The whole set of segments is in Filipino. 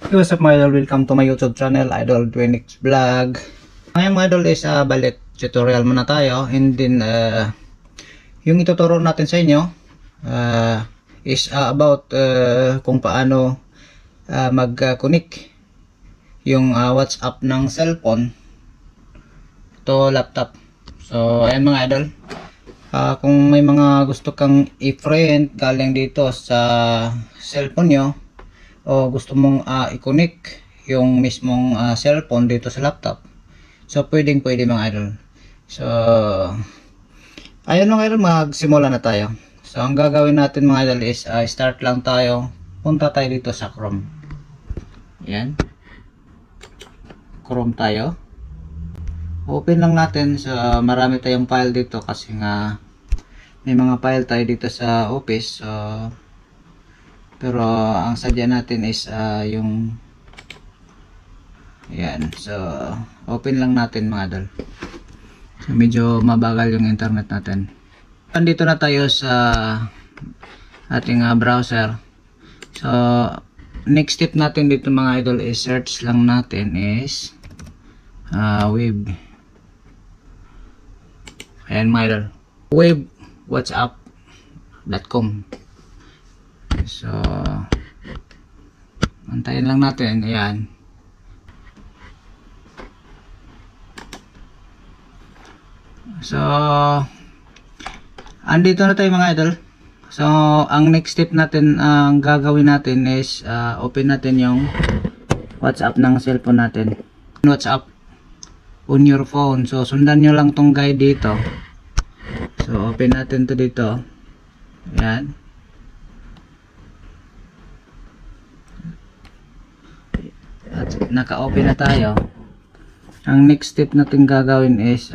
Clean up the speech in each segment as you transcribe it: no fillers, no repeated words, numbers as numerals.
What's up mga idol, welcome to my YouTube channel, Idol Twinix Vlog. Ngayon mga idol is balik tutorial muna tayo, and then yung ituturo natin sa inyo is about kung paano mag-connect yung WhatsApp ng cellphone to laptop. So ayan mga idol, kung may mga gusto kang i-friend galing dito sa cellphone nyo, o gusto mong i-connect yung mismong cellphone dito sa laptop, so pwede mga idol. So ayun mga idol, magsimula na tayo. So ang gagawin natin mga idol is start lang tayo, punta tayo dito sa Chrome. Yan, Chrome tayo, open lang natin. So marami tayong file dito kasi nga may mga file tayo dito sa office. So pero ang sadya natin is yung yan. So open lang natin mga idol. So medyo mabagal yung internet natin. Andito na tayo sa ating browser. So next step natin dito mga idol is search lang natin is web. Ayan mga idol, web whatsapp.com. So antayin lang natin. Ayan. So andito na tayo mga idol. So ang next step natin, ang gagawin natin is open natin yung WhatsApp ng cellphone natin. WhatsApp on your phone. So sundan nyo lang tong guide dito. So open natin to dito. Ayan. At naka-open na tayo. Ang next step natin gagawin is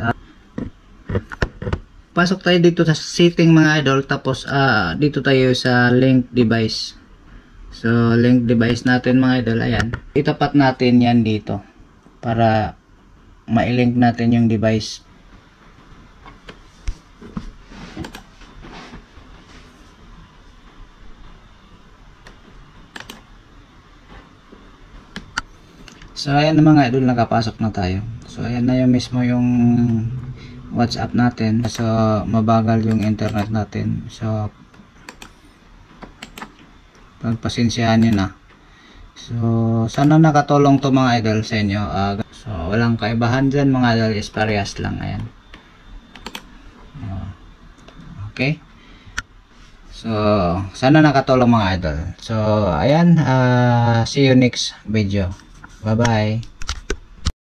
pasok tayo dito sa setting mga idol, tapos dito tayo sa link device. So link device natin mga idol, ayan, itapat natin yan dito para ma-link natin yung device. So ayan na mga idol, nakapasok na tayo. So ayan na yung mismo yung WhatsApp natin. So mabagal yung internet natin. So pagpasensyahan nyo na. So sana nakatulong to mga idol sa inyo. So walang kaibahan dyan mga idol, is parehas lang. Ayan. Okay. So sana nakatulong mga idol. So ayan, see you next video. Bye bye.